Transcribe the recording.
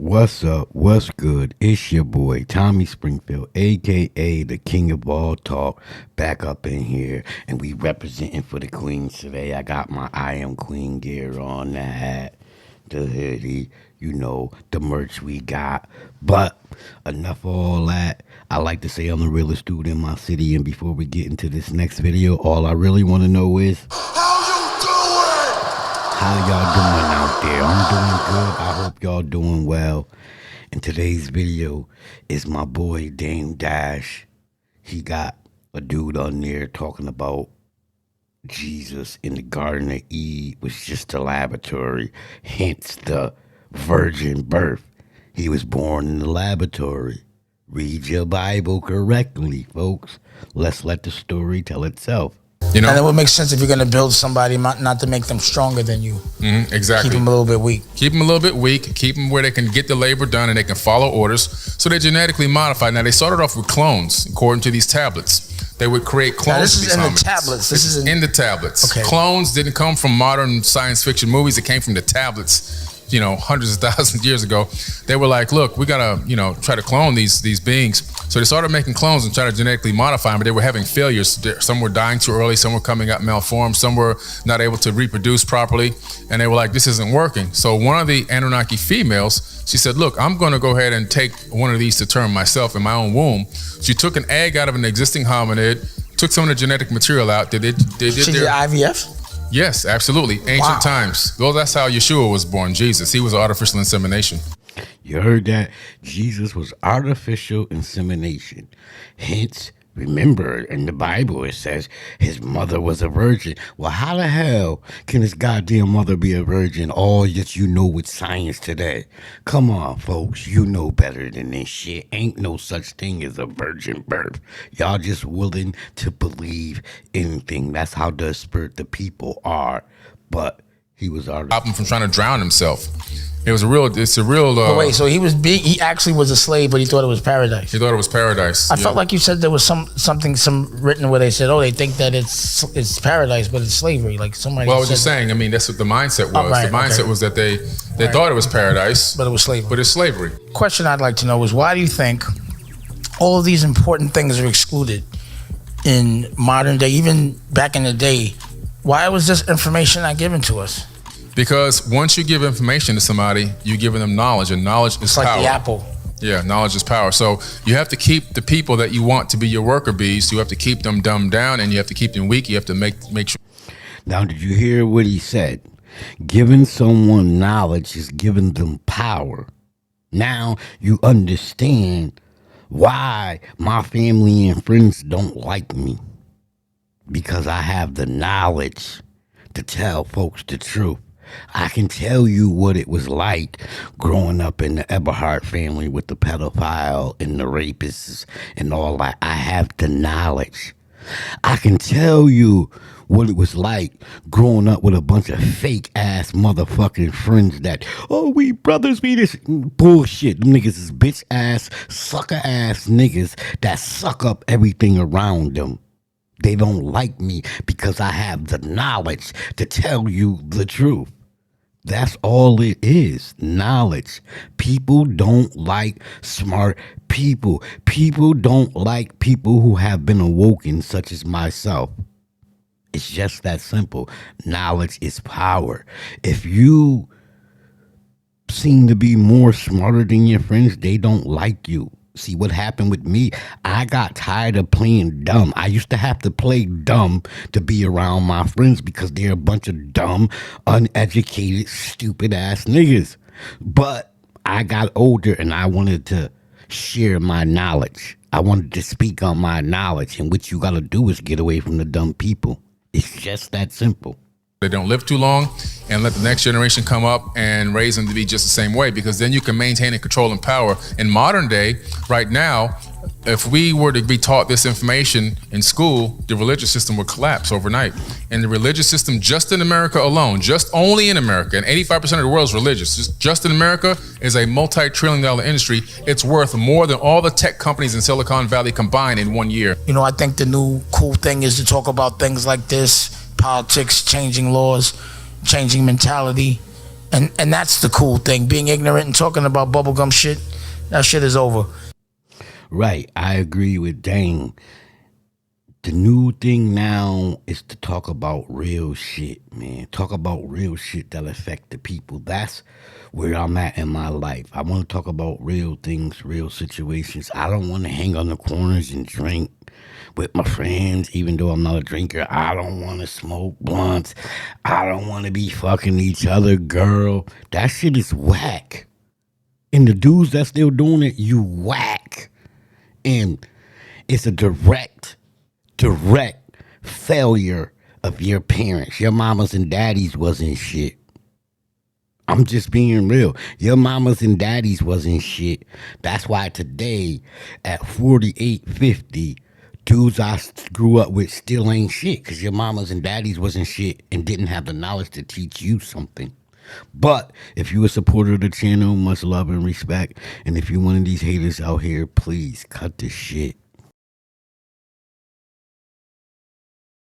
What's up? What's good? It's your boy Tommy Springfield, aka the King of All Talk, back up in here, and we representing for the Queens today. I got my I Am Queen gear on, the hat, the hoodie, the merch we got. But enough of all that. I like to say I'm the realest dude in my city, and before we get into this next video, all I really want to know is how y'all doing out there? I'm doing good. I hope y'all doing well. And today's video is my boy Dame Dash. He got a dude on there talking about Jesus in the Garden of Eve was just a laboratory, hence the virgin birth. He was born in the laboratory. Read your Bible correctly, folks. Let's let the story tell itself. And it would make sense if you're going to build somebody, not to make them stronger than you. Exactly. Keep them a little bit weak. Keep them a little bit weak. Keep them where they can get the labor done and they can follow orders. So they're genetically modified. Now, they started off with clones, according to these tablets. They would create clones. Now, this of is these in hominids. the tablets. This is in the tablets. Okay. Clones didn't come from modern science fiction movies. It came from the tablets. Hundreds of thousands of years ago, they were like, look, we gotta, try to clone these beings. So they started making clones and try to genetically modify them, but they were having failures. Some were dying too early, some were coming out malformed, some were not able to reproduce properly, and they were like, this isn't working. So one of the Anunnaki females, she said, look, I'm gonna go ahead and take one of these to term myself in my own womb. She took an egg out of an existing hominid, took some of the genetic material out. They did IVF? Yes, absolutely. Ancient times. Well, that's how Yeshua was born, Jesus. He was artificial insemination. You heard that? Jesus was artificial insemination. Hence, remember, in the Bible it says his mother was a virgin. Well, how the hell can his goddamn mother be a virgin, all that you know with science today? Come on, folks. You know better than this shit. Ain't no such thing as a virgin birth. Y'all just willing to believe anything. That's how desperate the people are. But he was artificial. Stop him from trying to drown himself. It's a real. But wait, so he actually was a slave, but he thought it was paradise. He thought it was paradise. I felt like you said there was something written where they said, oh, they think that it's paradise, but it's slavery. Like somebody. Well, I was just saying. I mean, that's what the mindset was. Right, the mindset was that they thought it was paradise, but it was slavery. But it's slavery. Question I'd like to know is, why do you think all of these important things are excluded in modern day, even back in the day? Why was this information not given to us? Because once you give information to somebody, you're giving them knowledge, and knowledge is power. It's like the apple. Yeah, knowledge is power. So you have to keep the people that you want to be your worker bees. You have to keep them dumbed down, and you have to keep them weak. You have to make sure. Now, did you hear what he said? Giving someone knowledge is giving them power. Now you understand why my family and friends don't like me. Because I have the knowledge to tell folks the truth. I can tell you what it was like growing up in the Eberhard family with the pedophile and the rapists and all that. I have the knowledge. I can tell you what it was like growing up with a bunch of fake ass motherfucking friends that, oh, we brothers, we this bullshit. Them niggas is bitch ass, sucker ass niggas that suck up everything around them. They don't like me because I have the knowledge to tell you the truth. That's all it is, knowledge. People don't like smart people. People don't like people who have been awoken, such as myself. It's just that simple. Knowledge is power. If you seem to be more smarter than your friends, they don't like you. See, what happened with me, I got tired of playing dumb. I used to have to play dumb to be around my friends because they're a bunch of dumb, uneducated, stupid ass niggas. But I got older and I wanted to share my knowledge. I wanted to speak on my knowledge, and what you got to do is get away from the dumb people. It's just that simple. They don't live too long, and let the next generation come up and raise them to be just the same way, because then you can maintain and control and power. In modern day, right now, if we were to be taught this information in school, the religious system would collapse overnight. And the religious system just in America alone, just only in America, and 85% of the world is religious, just in America is a multi-trillion-dollar industry. It's worth more than all the tech companies in Silicon Valley combined in 1 year. I think the new cool thing is to talk about things like this, politics, changing laws, changing mentality, And that's the cool thing. Being ignorant and talking about bubblegum shit, that shit is over. Right, I agree with Dane. The new thing now is to talk about real shit, man. Talk about real shit that affect the people. That's where I'm at in my life. I want to talk about real things, real situations. I don't want to hang on the corners and drink with my friends, even though I'm not a drinker. I don't want to smoke blunts. I don't want to be fucking each other, girl. That shit is whack. And the dudes that's still doing it, you whack. And it's a direct failure of your parents. Your mamas and daddies wasn't shit. I'm just being real. Your mamas and daddies wasn't shit. That's why today, at 48, 50, dudes I grew up with still ain't shit, because your mamas and daddies wasn't shit and didn't have the knowledge to teach you something. But if you a supporter of the channel, much love and respect. And if you're one of these haters out here, please cut this shit.